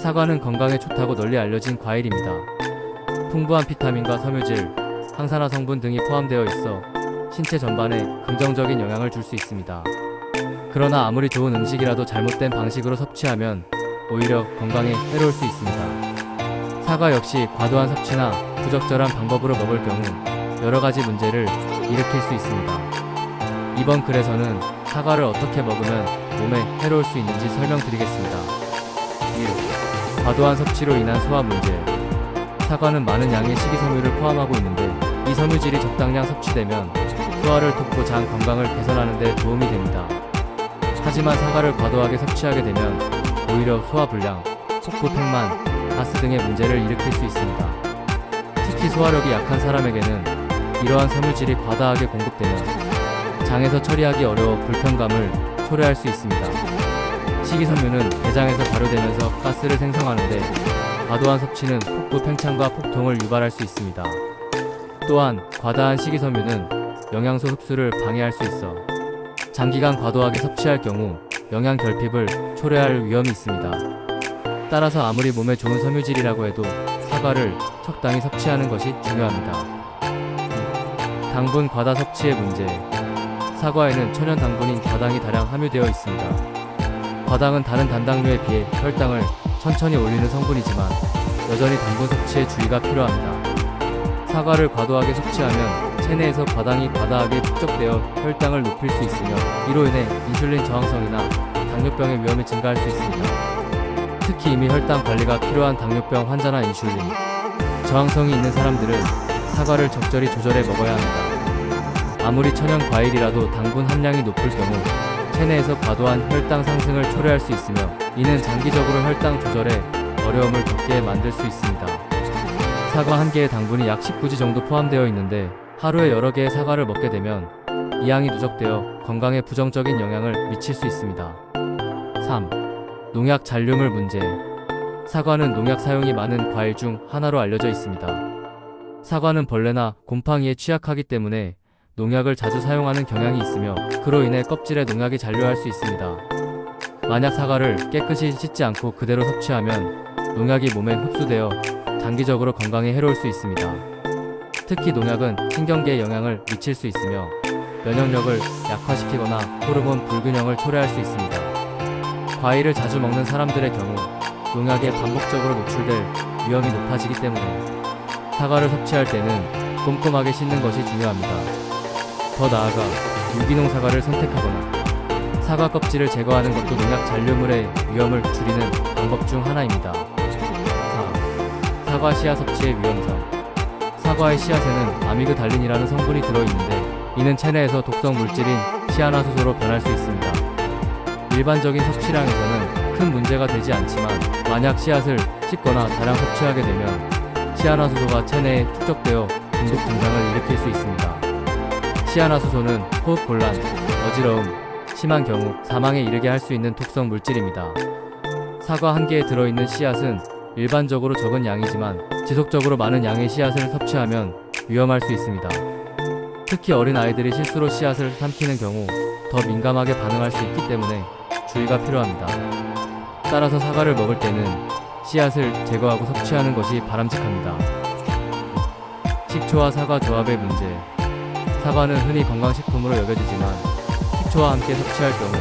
사과는 건강에 좋다고 널리 알려진 과일입니다. 풍부한 비타민과 섬유질, 항산화 성분 등이 포함되어 있어 신체 전반에 긍정적인 영향을 줄 수 있습니다. 그러나 아무리 좋은 음식이라도 잘못된 방식으로 섭취하면 오히려 건강에 해로울 수 있습니다. 사과 역시 과도한 섭취나 부적절한 방법으로 먹을 경우 여러 가지 문제를 일으킬 수 있습니다. 이번 글에서는 사과를 어떻게 먹으면 몸에 해로울 수 있는지 설명드리겠습니다. 1. 과도한 섭취로 인한 소화 문제. 사과는 많은 양의 식이섬유를 포함하고 있는데 이 섬유질이 적당량 섭취되면 소화를 돕고 장 건강을 개선하는 데 도움이 됩니다. 하지만 사과를 과도하게 섭취하게 되면 오히려 소화불량, 속부팽만, 가스 등의 문제를 일으킬 수 있습니다. 특히 소화력이 약한 사람에게는 이러한 섬유질이 과다하게 공급되면 장에서 처리하기 어려워 불편감을 초래할 수 있습니다. 식이섬유는 대장에서 발효되면서 가스를 생성하는데 과도한 섭취는 폭부 팽창과 폭통을 유발할 수 있습니다. 또한 과다한 식이섬유는 영양소 흡수를 방해할 수 있어 장기간 과도하게 섭취할 경우 영양 결핍을 초래할 위험이 있습니다. 따라서 아무리 몸에 좋은 섬유질이라고 해도 사과를 적당히 섭취하는 것이 중요합니다. 당분 과다 섭취의 문제. 사과에는 천연 당분인 과당이 다량 함유되어 있습니다. 과당은 다른 단당류에 비해 혈당을 천천히 올리는 성분이지만 여전히 당분 섭취에 주의가 필요합니다. 사과를 과도하게 섭취하면 체내에서 과당이 과다하게 축적되어 혈당을 높일 수 있으며 이로 인해 인슐린 저항성이나 당뇨병의 위험이 증가할 수 있습니다. 특히 이미 혈당 관리가 필요한 당뇨병 환자나 인슐린 저항성이 있는 사람들은 사과를 적절히 조절해 먹어야 합니다. 아무리 천연 과일이라도 당분 함량이 높을 경우 체내에서 과도한 혈당 상승을 초래할 수 있으며 이는 장기적으로 혈당 조절에 어려움을 겪게 만들 수 있습니다. 사과 한 개의 당분이 약 19지 정도 포함되어 있는데 하루에 여러 개의 사과를 먹게 되면 이 양이 누적되어 건강에 부정적인 영향을 미칠 수 있습니다. 3. 농약 잔류물 문제. 사과는 농약 사용이 많은 과일 중 하나로 알려져 있습니다. 사과는 벌레나 곰팡이에 취약하기 때문에 농약을 자주 사용하는 경향이 있으며 그로 인해 껍질에 농약이 잔류할 수 있습니다. 만약 사과를 깨끗이 씻지 않고 그대로 섭취하면 농약이 몸에 흡수되어 장기적으로 건강에 해로울 수 있습니다. 특히 농약은 신경계에 영향을 미칠 수 있으며 면역력을 약화시키거나 호르몬 불균형을 초래할 수 있습니다. 과일을 자주 먹는 사람들의 경우 농약에 반복적으로 노출될 위험이 높아지기 때문에 사과를 섭취할 때는 꼼꼼하게 씻는 것이 중요합니다. 더 나아가 유기농 사과를 선택하거나 사과 껍질을 제거하는 것도 농약 잔류물의 위험을 줄이는 방법 중 하나입니다. 4. 사과 씨앗 섭취의 위험성. 사과의 씨앗에는 아미그달린이라는 성분이 들어있는데 이는 체내에서 독성 물질인 시아나수소로 변할 수 있습니다. 일반적인 섭취량에서는 큰 문제가 되지 않지만 만약 씨앗을 씻거나 다량 섭취하게 되면 시아나수소가 체내에 축적되어 중독 증상을 일으킬 수 있습니다. 시아나수소는 호흡곤란, 어지러움, 심한 경우 사망에 이르게 할 수 있는 독성 물질입니다. 사과 한 개에 들어있는 씨앗은 일반적으로 적은 양이지만 지속적으로 많은 양의 씨앗을 섭취하면 위험할 수 있습니다. 특히 어린 아이들이 실수로 씨앗을 삼키는 경우 더 민감하게 반응할 수 있기 때문에 주의가 필요합니다. 따라서 사과를 먹을 때는 씨앗을 제거하고 섭취하는 것이 바람직합니다. 식초와 사과 조합의 문제. 사과는 흔히 건강식품으로 여겨지지만 식초와 함께 섭취할 경우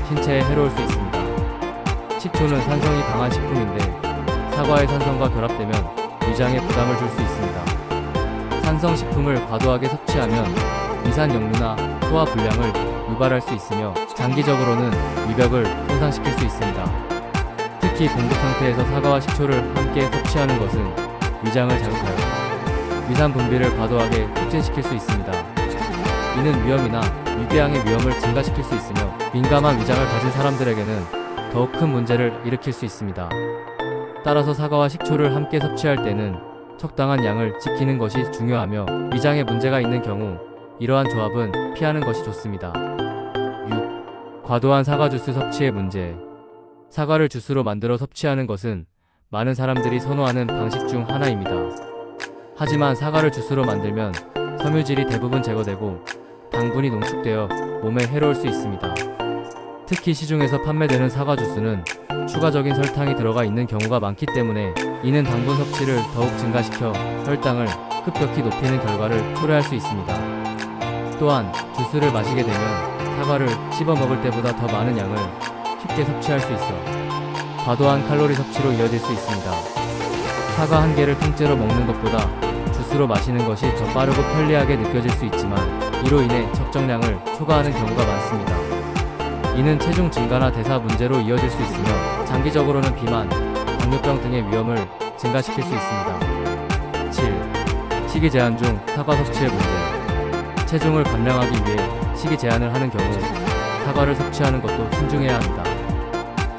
신체에 해로울 수 있습니다. 식초는 산성이 강한 식품인데 사과의 산성과 결합되면 위장에 부담을 줄 수 있습니다. 산성식품을 과도하게 섭취하면 위산역류나 소화불량을 유발할 수 있으며 장기적으로는 위벽을 손상시킬 수 있습니다. 특히 공복 상태에서 사과와 식초를 함께 섭취하는 것은 위장을 자극하여 위산 분비를 과도하게 촉진시킬 수 있습니다. 이는 위염이나 위궤양의 위험을 증가시킬 수 있으며 민감한 위장을 가진 사람들에게는 더욱 큰 문제를 일으킬 수 있습니다. 따라서 사과와 식초를 함께 섭취할 때는 적당한 양을 지키는 것이 중요하며 위장에 문제가 있는 경우 이러한 조합은 피하는 것이 좋습니다. 6. 과도한 사과 주스 섭취의 문제. 사과를 주스로 만들어 섭취하는 것은 많은 사람들이 선호하는 방식 중 하나입니다. 하지만 사과를 주스로 만들면 섬유질이 대부분 제거되고 당분이 농축되어 몸에 해로울 수 있습니다. 특히 시중에서 판매되는 사과 주스는 추가적인 설탕이 들어가 있는 경우가 많기 때문에 이는 당분 섭취를 더욱 증가시켜 혈당을 급격히 높이는 결과를 초래할 수 있습니다. 또한 주스를 마시게 되면 사과를 씹어 먹을 때보다 더 많은 양을 쉽게 섭취할 수 있어 과도한 칼로리 섭취로 이어질 수 있습니다. 사과 한 개를 통째로 먹는 것보다 주스로 마시는 것이 더 빠르고 편리하게 느껴질 수 있지만 이로 인해 적정량을 초과하는 경우가 많습니다. 이는 체중 증가나 대사 문제로 이어질 수 있으며 장기적으로는 비만, 당뇨병 등의 위험을 증가시킬 수 있습니다. 7. 식이 제한 중 사과 섭취의 문제. 체중을 감량하기 위해 식이 제한을 하는 경우 사과를 섭취하는 것도 신중해야 합니다.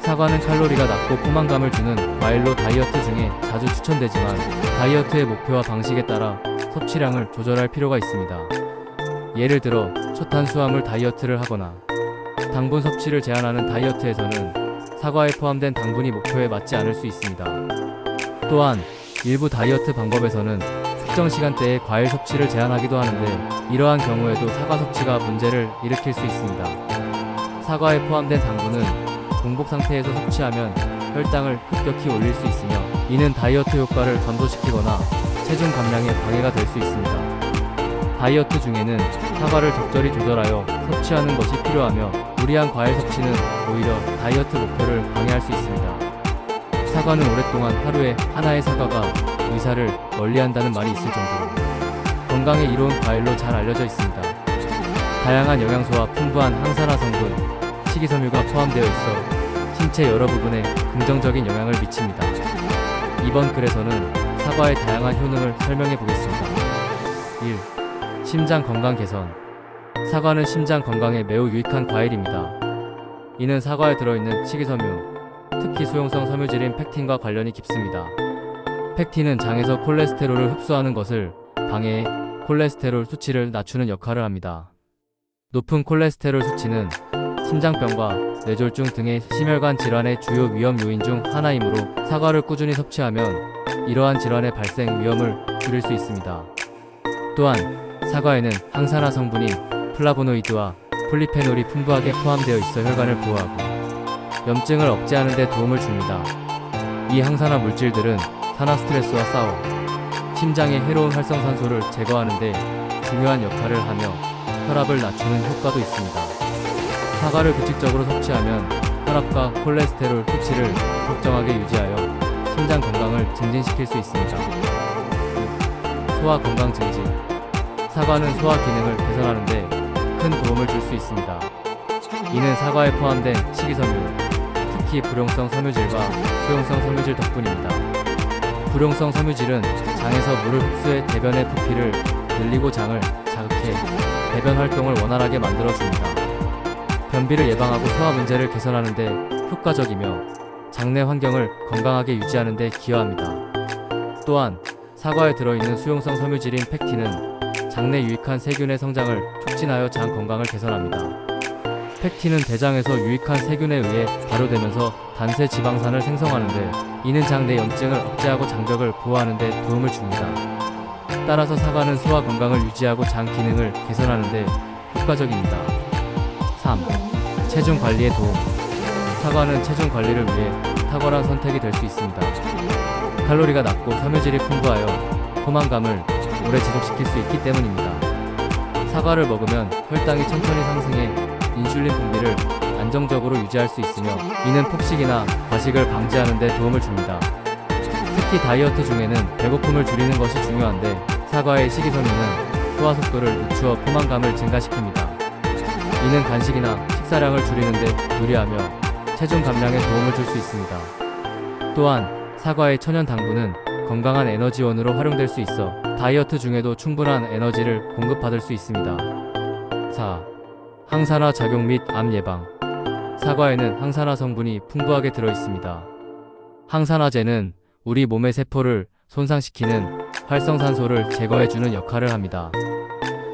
사과는 칼로리가 낮고 포만감을 주는 과일로 다이어트 중에 자주 추천되지만 다이어트의 목표와 방식에 따라 섭취량을 조절할 필요가 있습니다. 예를 들어 초탄수화물 다이어트를 하거나 당분 섭취를 제한하는 다이어트에서는 사과에 포함된 당분이 목표에 맞지 않을 수 있습니다. 또한 일부 다이어트 방법에서는 특정 시간대에 과일 섭취를 제한하기도 하는데 이러한 경우에도 사과 섭취가 문제를 일으킬 수 있습니다. 사과에 포함된 당분은 공복 상태에서 섭취하면 혈당을 급격히 올릴 수 있으며 이는 다이어트 효과를 감소시키거나 체중 감량에 방해가 될 수 있습니다. 다이어트 중에는 사과를 적절히 조절하여 섭취하는 것이 필요하며 무리한 과일 섭취는 오히려 다이어트 목표를 방해할 수 있습니다. 사과는 오랫동안 하루에 하나의 사과가 의사를 멀리한다는 말이 있을 정도로 건강에 이로운 과일로 잘 알려져 있습니다. 다양한 영양소와 풍부한 항산화 성분, 식이섬유가 포함되어 있어 신체 여러 부분에 긍정적인 영향을 미칩니다. 이번 글에서는 사과의 다양한 효능을 설명해 보겠습니다. 1. 심장 건강 개선. 사과는 심장 건강에 매우 유익한 과일입니다. 이는 사과에 들어있는 식이섬유, 특히 수용성 섬유질인 펙틴과 관련이 깊습니다. 펙틴은 장에서 콜레스테롤을 흡수하는 것을 방해해 콜레스테롤 수치를 낮추는 역할을 합니다. 높은 콜레스테롤 수치는 심장병과 뇌졸중 등의 심혈관 질환의 주요 위험 요인 중 하나이므로 사과를 꾸준히 섭취하면 이러한 질환의 발생 위험을 줄일 수 있습니다. 또한 사과에는 항산화 성분인 플라보노이드와 폴리페놀이 풍부하게 포함되어 있어 혈관을 보호하고 염증을 억제하는 데 도움을 줍니다. 이 항산화 물질들은 산화 스트레스와 싸워 심장의 해로운 활성산소를 제거하는 데 중요한 역할을 하며 혈압을 낮추는 효과도 있습니다. 사과를 규칙적으로 섭취하면 혈압과 콜레스테롤 수치를 적정하게 유지하여 심장 건강을 증진시킬 수 있습니다. 소화 건강 증진. 사과는 소화 기능을 개선하는 데 큰 도움을 줄 수 있습니다. 이는 사과에 포함된 식이섬유, 특히 불용성 섬유질과 수용성 섬유질 덕분입니다. 불용성 섬유질은 장에서 물을 흡수해 대변의 부피를 늘리고 장을 자극해 대변 활동을 원활하게 만들어줍니다. 변비를 예방하고 소화 문제를 개선하는 데 효과적이며 장내 환경을 건강하게 유지하는 데 기여합니다. 또한 사과에 들어있는 수용성 섬유질인 펙틴은 장내 유익한 세균의 성장을 촉진하여 장 건강을 개선합니다. 펙틴은 대장에서 유익한 세균에 의해 발효되면서 단세 지방산을 생성하는데 이는 장내 염증을 억제하고 장벽을 보호하는 데 도움을 줍니다. 따라서 사과는 소화 건강을 유지하고 장 기능을 개선하는 데 효과적입니다. 3. 체중 관리에 도움. 사과는 체중 관리를 위해 탁월한 선택이 될 수 있습니다. 칼로리가 낮고 섬유질이 풍부하여 포만감을 오래 지속시킬 수 있기 때문입니다. 사과를 먹으면 혈당이 천천히 상승해 인슐린 분비를 안정적으로 유지할 수 있으며 이는 폭식이나 과식을 방지하는 데 도움을 줍니다. 특히 다이어트 중에는 배고픔을 줄이는 것이 중요한데 사과의 식이섬유는 소화 속도를 늦추어 포만감을 증가시킵니다. 이는 간식이나 식사량을 줄이는 데 유리하며 체중 감량에 도움을 줄 수 있습니다. 또한 사과의 천연 당분은 건강한 에너지원으로 활용될 수 있어 다이어트 중에도 충분한 에너지를 공급받을 수 있습니다. 4. 항산화 작용 및 암 예방. 사과에는 항산화 성분이 풍부하게 들어있습니다. 항산화제는 우리 몸의 세포를 손상시키는 활성산소를 제거해주는 역할을 합니다.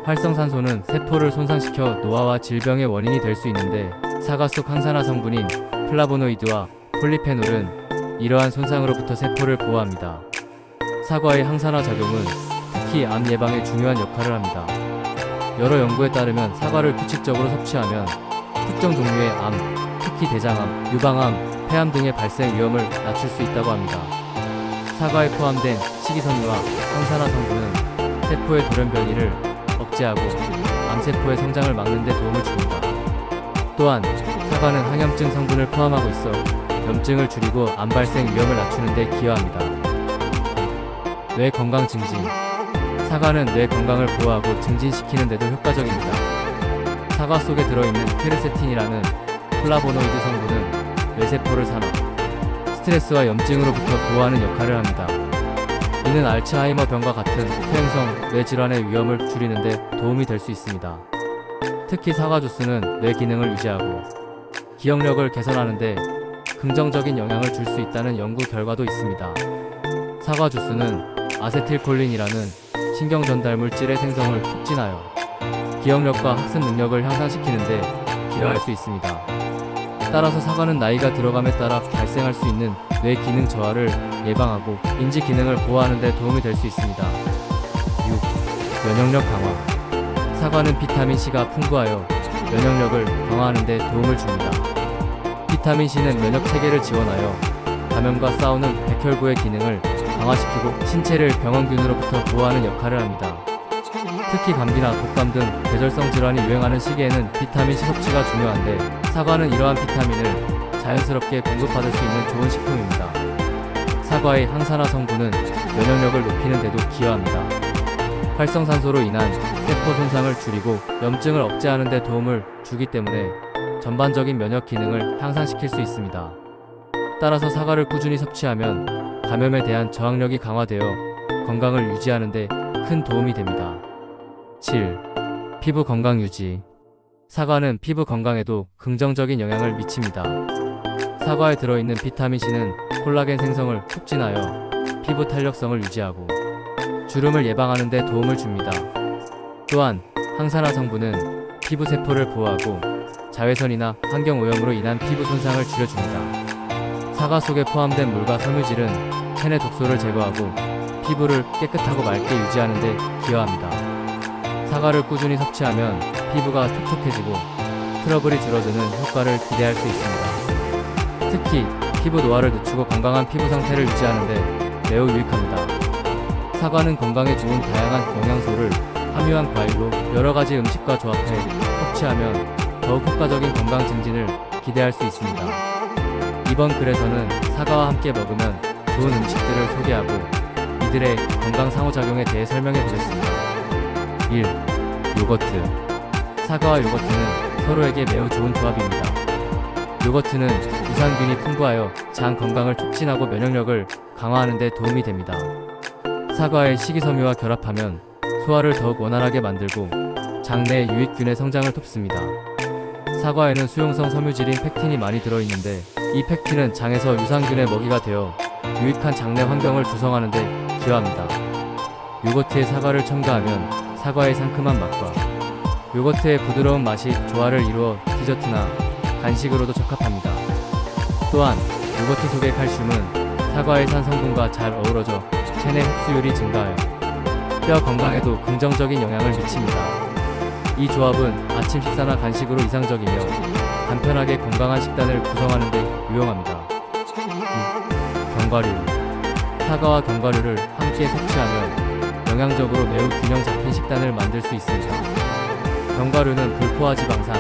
활성산소는 세포를 손상시켜 노화와 질병의 원인이 될 수 있는데 사과 속 항산화 성분인 플라보노이드와 폴리페놀은 이러한 손상으로부터 세포를 보호합니다. 사과의 항산화 작용은 특히 암 예방에 중요한 역할을 합니다. 여러 연구에 따르면 사과를 규칙적으로 섭취하면 특정 종류의 암, 특히 대장암, 유방암, 폐암 등의 발생 위험을 낮출 수 있다고 합니다. 사과에 포함된 식이섬유와 항산화 성분은 세포의 돌연변이를 억제하고 암세포의 성장을 막는 데 도움을 줍니다. 또한 사과는 항염증 성분을 포함하고 있어 염증을 줄이고 암 발생 위험을 낮추는 데 기여합니다. 뇌 건강 증진. 사과는 뇌 건강을 보호하고 증진시키는 데도 효과적입니다. 사과 속에 들어있는 케르세틴이라는 플라보노이드 성분은 뇌세포를 산화, 스트레스와 염증으로부터 보호하는 역할을 합니다. 이는 알츠하이머 병과 같은 퇴행성 뇌질환의 위험을 줄이는 데 도움이 될 수 있습니다. 특히 사과 주스는 뇌 기능을 유지하고 기억력을 개선하는 데 긍정적인 영향을 줄 수 있다는 연구 결과도 있습니다. 사과 주스는 아세틸콜린이라는 신경 전달 물질의 생성을 촉진하여 기억력과 학습 능력을 향상시키는 데 기여할 수 있습니다. 따라서 사과는 나이가 들어감에 따라 발생할 수 있는 뇌 기능 저하를 예방하고 인지 기능을 보호하는 데 도움이 될 수 있습니다. 6. 면역력 강화. 사과는 비타민C가 풍부하여 면역력을 강화하는 데 도움을 줍니다. 비타민C는 면역 체계를 지원하여 감염과 싸우는 백혈구의 기능을 강화시키고 신체를 병원균으로부터 보호하는 역할을 합니다. 특히 감기나 독감 등 계절성 질환이 유행하는 시기에는 비타민C 섭취가 중요한데 사과는 이러한 비타민을 자연스럽게 공급받을 수 있는 좋은 식품입니다. 사과의 항산화 성분은 면역력을 높이는 데도 기여합니다. 활성산소로 인한 세포 손상을 줄이고 염증을 억제하는 데 도움을 주기 때문에 전반적인 면역 기능을 향상시킬 수 있습니다. 따라서 사과를 꾸준히 섭취하면 감염에 대한 저항력이 강화되어 건강을 유지하는 데 큰 도움이 됩니다. 7. 피부 건강 유지. 사과는 피부 건강에도 긍정적인 영향을 미칩니다. 사과에 들어있는 비타민C는 콜라겐 생성을 촉진하여 피부 탄력성을 유지하고 주름을 예방하는 데 도움을 줍니다. 또한 항산화 성분은 피부 세포를 보호하고 자외선이나 환경오염으로 인한 피부 손상을 줄여줍니다. 사과 속에 포함된 물과 섬유질은 체내 독소를 제거하고 피부를 깨끗하고 맑게 유지하는 데 기여합니다. 사과를 꾸준히 섭취하면 피부가 촉촉해지고 트러블이 줄어드는 효과를 기대할 수 있습니다. 특히 피부 노화를 늦추고 건강한 피부 상태를 유지하는 데 매우 유익합니다. 사과는 건강에 좋은 다양한 영양소를 함유한 과일로 여러 가지 음식과 조합해 섭취하면 더욱 효과적인 건강 증진을 기대할 수 있습니다. 이번 글에서는 사과와 함께 먹으면 좋은 음식들을 소개하고 이들의 건강 상호작용에 대해 설명해 보겠습니다. 1. 요거트. 사과와 요거트는 서로에게 매우 좋은 조합입니다. 요거트는 유산균이 풍부하여 장 건강을 촉진하고 면역력을 강화하는 데 도움이 됩니다. 사과에 식이섬유와 결합하면 소화를 더욱 원활하게 만들고 장내 유익균의 성장을 돕습니다. 사과에는 수용성 섬유질인 펙틴이 많이 들어있는데 이 펙틴은 장에서 유산균의 먹이가 되어 유익한 장내 환경을 조성하는 데 기여합니다. 요거트에 사과를 첨가하면 사과의 상큼한 맛과 요거트의 부드러운 맛이 조화를 이루어 디저트나 간식으로도 적합합니다. 또한 요거트 속의 칼슘은 사과의 산 성분과 잘 어우러져 체내 흡수율이 증가하여 뼈 건강에도 긍정적인 영향을 미칩니다. 이 조합은 아침 식사나 간식으로 이상적이며 간편하게 건강한 식단을 구성하는 데 유용합니다. 2. 견과류. 사과와 견과류를 함께 섭취하면 영양적으로 매우 균형 잡힌 식단을 만들 수 있습니다. 견과류는 불포화 지방산,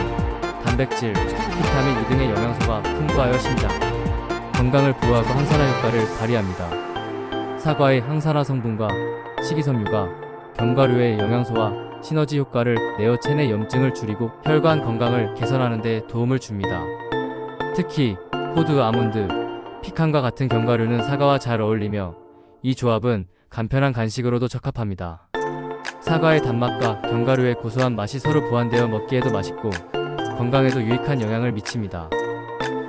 단백질, 비타민 2 등의 영양소가 풍부하여 심장, 건강을 보호하고 항산화 효과를 발휘합니다. 사과의 항산화 성분과 식이섬유가 견과류의 영양소와 시너지 효과를 내어 체내 염증을 줄이고 혈관 건강을 개선하는 데 도움을 줍니다. 특히 호두, 아몬드, 피칸과 같은 견과류는 사과와 잘 어울리며 이 조합은 간편한 간식으로도 적합합니다. 사과의 단맛과 견과류의 고소한 맛이 서로 보완되어 먹기에도 맛있고 건강에도 유익한 영향을 미칩니다.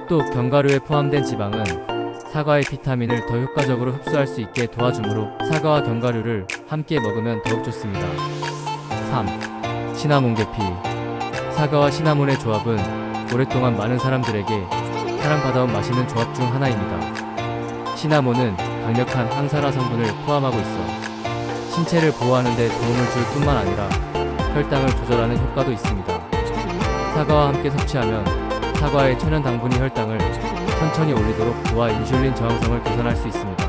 또 견과류에 포함된 지방은 사과의 비타민을 더 효과적으로 흡수할 수 있게 도와주므로 사과와 견과류를 함께 먹으면 더욱 좋습니다. 3. 시나몬 계피. 사과와 시나몬의 조합은 오랫동안 많은 사람들에게 사랑받아온 맛있는 조합 중 하나입니다. 시나몬은 강력한 항산화 성분을 포함하고 있어 신체를 보호하는 데 도움을 줄 뿐만 아니라 혈당을 조절하는 효과도 있습니다. 사과와 함께 섭취하면 사과의 천연 당분이 혈당을 천천히 올리도록 도와 인슐린 저항성을 개선할 수 있습니다.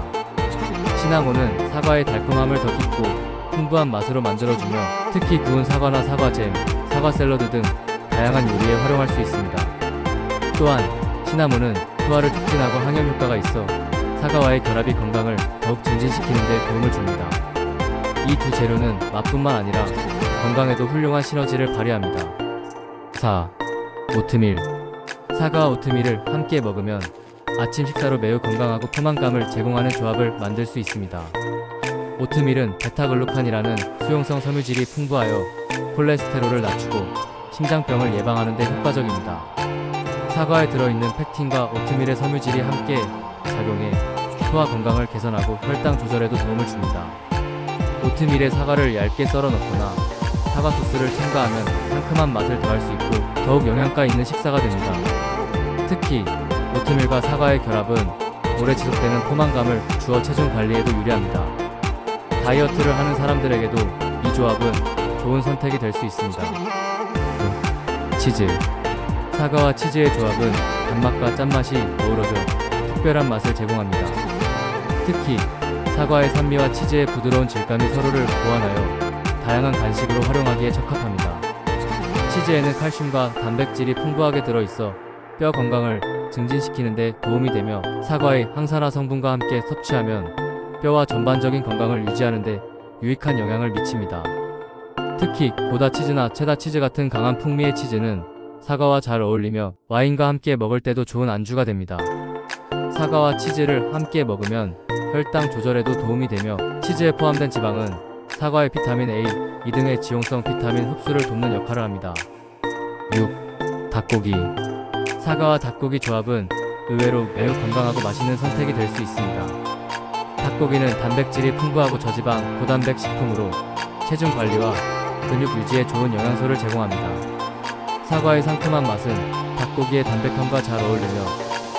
시나몬은 사과의 달콤함을 더 깊고 풍부한 맛으로 만들어주며 특히 구운 사과나 사과잼, 사과 샐러드 등 다양한 요리에 활용할 수 있습니다. 또한 시나몬은 소화를 촉진하고 항염 효과가 있어 사과와의 결합이 건강을 더욱 증진시키는 데 도움을 줍니다. 이 두 재료는 맛뿐만 아니라 건강에도 훌륭한 시너지를 발휘합니다. 4. 오트밀. 사과와 오트밀을 함께 먹으면 아침 식사로 매우 건강하고 포만감을 제공하는 조합을 만들 수 있습니다. 오트밀은 베타글루칸이라는 수용성 섬유질이 풍부하여 콜레스테롤을 낮추고 심장병을 예방하는 데 효과적입니다. 사과에 들어있는 펙틴과 오트밀의 섬유질이 함께 작용해 소화 건강을 개선하고 혈당 조절에도 도움을 줍니다. 오트밀에 사과를 얇게 썰어 넣거나 사과 소스를 첨가하면 상큼한 맛을 더할 수 있고 더욱 영양가 있는 식사가 됩니다. 특히 오트밀과 사과의 결합은 오래 지속되는 포만감을 주어 체중 관리에도 유리합니다. 다이어트를 하는 사람들에게도 이 조합은 좋은 선택이 될 수 있습니다. 치즈. 사과와 치즈의 조합은 단맛과 짠맛이 어우러져 특별한 맛을 제공합니다. 특히 사과의 산미와 치즈의 부드러운 질감이 서로를 보완하여 다양한 간식으로 활용하기에 적합합니다. 치즈에는 칼슘과 단백질이 풍부하게 들어있어 뼈 건강을 증진시키는 데 도움이 되며 사과의 항산화 성분과 함께 섭취하면 뼈와 전반적인 건강을 유지하는 데 유익한 영향을 미칩니다. 특히 고다 치즈나 체다 치즈 같은 강한 풍미의 치즈는 사과와 잘 어울리며 와인과 함께 먹을 때도 좋은 안주가 됩니다. 사과와 치즈를 함께 먹으면 혈당 조절에도 도움이 되며 치즈에 포함된 지방은 사과의 비타민 A, E 등의 지용성 비타민 흡수를 돕는 역할을 합니다. 6. 닭고기. 사과와 닭고기 조합은 의외로 매우 건강하고 맛있는 선택이 될 수 있습니다. 닭고기는 단백질이 풍부하고 저지방, 고단백 식품으로 체중 관리와 근육 유지에 좋은 영양소를 제공합니다. 사과의 상큼한 맛은 닭고기의 담백함과 잘 어울리며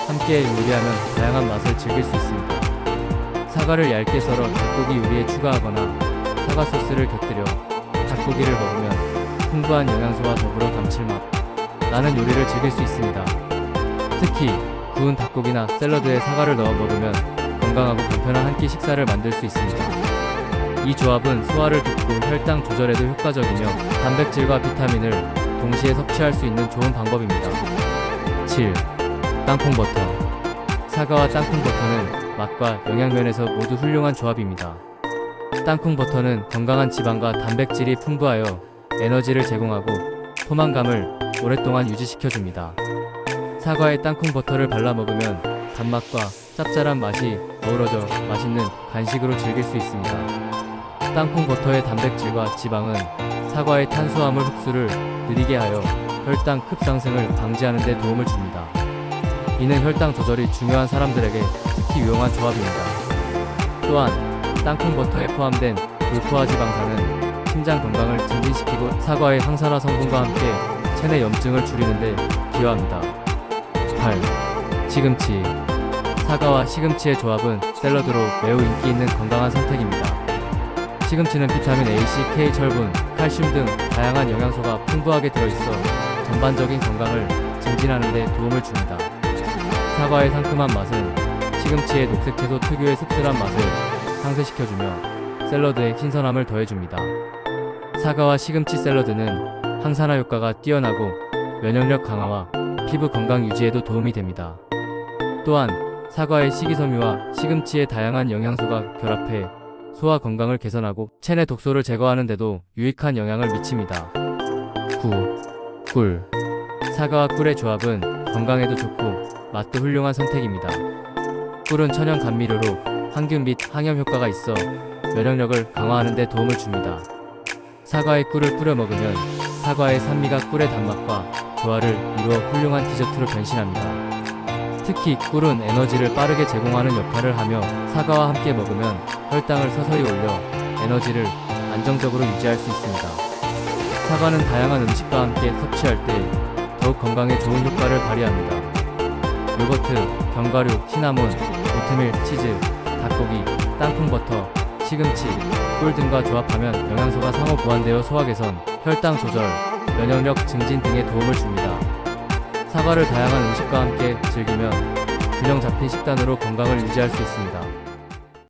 함께 요리하면 다양한 맛을 즐길 수 있습니다. 사과를 얇게 썰어 닭고기 요리에 추가하거나 사과 소스를 곁들여 닭고기를 먹으면 풍부한 영양소와 더불어 감칠맛 나는 요리를 즐길 수 있습니다. 특히 구운 닭고기나 샐러드에 사과를 넣어 먹으면 건강하고 간편한 한 끼 식사를 만들 수 있습니다. 이 조합은 소화를 돕고 혈당 조절에도 효과적이며 단백질과 비타민을 동시에 섭취할 수 있는 좋은 방법입니다. 7. 땅콩버터. 사과와 땅콩버터는 맛과 영양면에서 모두 훌륭한 조합입니다. 땅콩버터는 건강한 지방과 단백질이 풍부하여 에너지를 제공하고 포만감을 오랫동안 유지시켜줍니다. 사과에 땅콩버터를 발라 먹으면 단맛과 짭짤한 맛이 어우러져 맛있는 간식으로 즐길 수 있습니다. 땅콩버터의 단백질과 지방은 사과의 탄수화물 흡수를 느리게 하여 혈당 급상승을 방지하는 데 도움을 줍니다. 이는 혈당 조절이 중요한 사람들에게 특히 유용한 조합입니다. 또한 땅콩버터에 포함된 불포화 지방산은 심장 건강을 증진시키고 사과의 항산화 성분과 함께 체내 염증을 줄이는 데 기여합니다. 8. 시금치. 사과와 시금치의 조합은 샐러드로 매우 인기 있는 건강한 선택입니다. 시금치는 비타민 A, C, K, 철분, 칼슘 등 다양한 영양소가 풍부하게 들어있어 전반적인 건강을 증진하는 데 도움을 줍니다. 사과의 상큼한 맛은 시금치의 녹색 채소 특유의 씁쓸한 맛을 상쇄시켜주며 샐러드에 신선함을 더해줍니다. 사과와 시금치 샐러드는 항산화 효과가 뛰어나고 면역력 강화와 피부 건강 유지에도 도움이 됩니다. 또한 사과의 식이섬유와 시금치의 다양한 영양소가 결합해 소화 건강을 개선하고 체내 독소를 제거하는 데도 유익한 영향을 미칩니다. 9. 꿀. 사과와 꿀의 조합은 건강에도 좋고 맛도 훌륭한 선택입니다. 꿀은 천연 감미료로 항균 및 항염 효과가 있어 면역력을 강화하는 데 도움을 줍니다. 사과에 꿀을 뿌려 먹으면 사과의 산미가 꿀의 단맛과 조화를 이루어 훌륭한 디저트로 변신합니다. 특히 꿀은 에너지를 빠르게 제공하는 역할을 하며 사과와 함께 먹으면 혈당을 서서히 올려 에너지를 안정적으로 유지할 수 있습니다. 사과는 다양한 음식과 함께 섭취할 때 더욱 건강에 좋은 효과를 발휘합니다. 요거트, 견과류, 시나몬, 오트밀, 치즈, 닭고기, 땅콩버터, 시금치, 꿀 등과 조합하면 영양소가 상호 보완되어 소화 개선, 혈당 조절, 면역력 증진 등에 도움을 줍니다. 사과를 다양한 음식과 함께 즐기면 균형 잡힌 식단으로 건강을 유지할 수 있습니다.